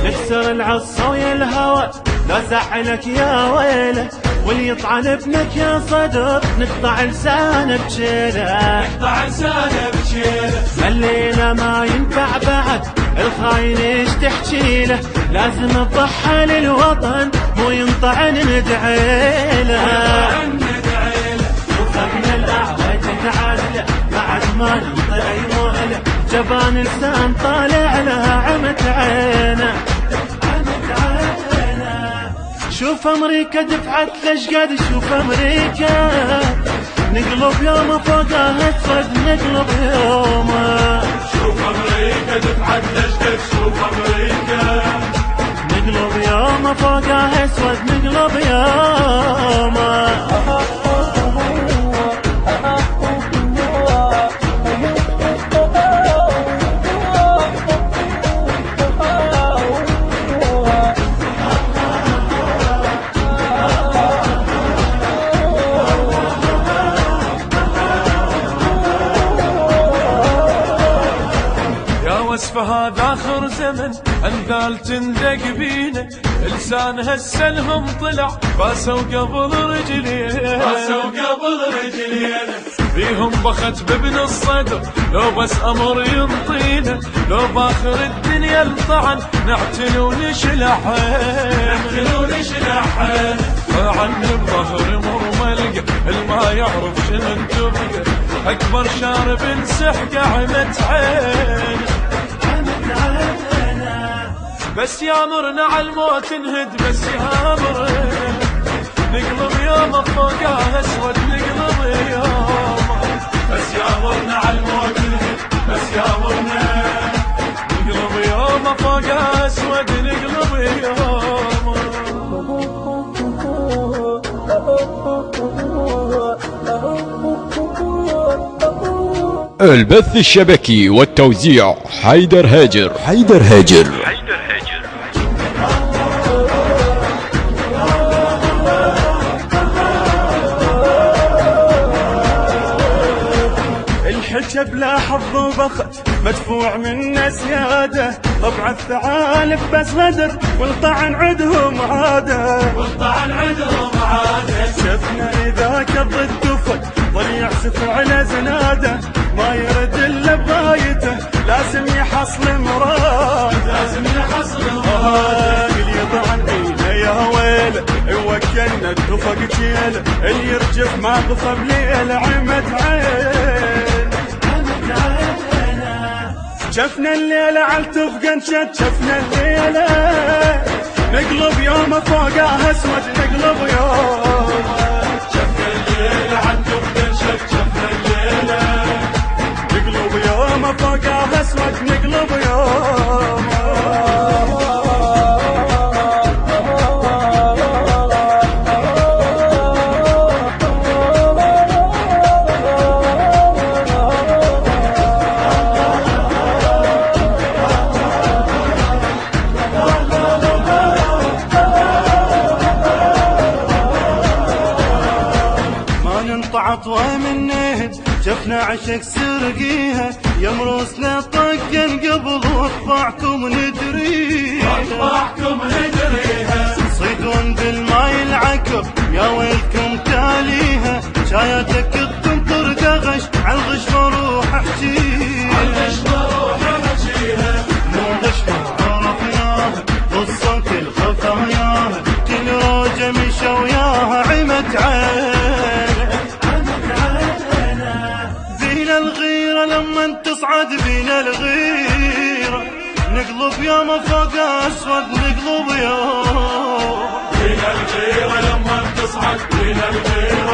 نكسر العصا ويا الهوى لا زعلك يا ويله، واللي يطعن ابنك يا صدر نقطع لسانه بشيله، نقطع لسانه بشيله. الليله ما ينفع بعد الخاين ايش تحكي له، لازم تضحى للوطن مو ينطعن ندعيله. وخذنا الاعواد تعادله بعد ما ننطي يموله، جبان لسان طالع لها عمت عينه. شوف امريكا دفعت لشقد، شوف امريكا نقلب يوم فوقها اسود نقلب يومه. شوف امريكا دفعت لشقد، شوف امريكا نقلب يوم فوقها اسود نقلب يومه. وصف هذا اخر زمن انذال تندق بينا، لسان هسه لهم طلع باسوا قبل رجلينا، باسوا قبل رجلينا. فيهم بخت بابن الصدر لو بس امر ينطينا، لو باخر الدنيا الطعن نعتل ونشلح نعتل ونشلح. عن بظهر مرملقه الما يعرف شنو تبقى، اكبر شارب انسحق عمت عين. بس يامرنا عالموت نهد، بس يامرنا نقلب يوم فوقها اسود نقلب يوم. بس يامرنا عالموت نهد، بس يامرنا نقلب يوم فوقها اسود نقلب يوم. البث الشبكي والتوزيع حيدر هاجر. حيدر هاجر. الحجب لا حظ وبخت مدفوع منا زياده، طبع الثعالب بس غدر والطعن عدهم عاده، والطعن عدهم عاده. شفنا اذا كض الدفل ظل يعزف على زناده، ما يرد الا بغايته لازم يحصل مراده، لازم يحصل مراده. اللي يطعن بينا يا ويله وكلنا اتفق جيله، اللي يرجف ما غصب ليله عمت عين. شفنا الليله عالتفق انشد، شفنا الليله نقلب يوم فوقها اسود نقلب يوم. شفنا الليله عالتفق انشد، شفنا الليله نقلب يوم فوقها اسود نقلب يوم. عطوة من نهد شفنا عشق سرقيها، يا مروسنا طقن قبل واطبعكم ندريها، واطبعكم ندريها. صيدون بالماي العكر يا ويلكم تاليها، شايتك تنطر دغش عالغش بروح احجيها، عالغش بروح احجيها. مو غش عرفناها بالصوت الخفاياها، كل روجه مشى وياها عمت عين. الغيرة لما تصعد بينا الغيرة نقلب يوم فوق اسود نقلب يوم. بينا الغيرة لما تصعد بينا الغيرة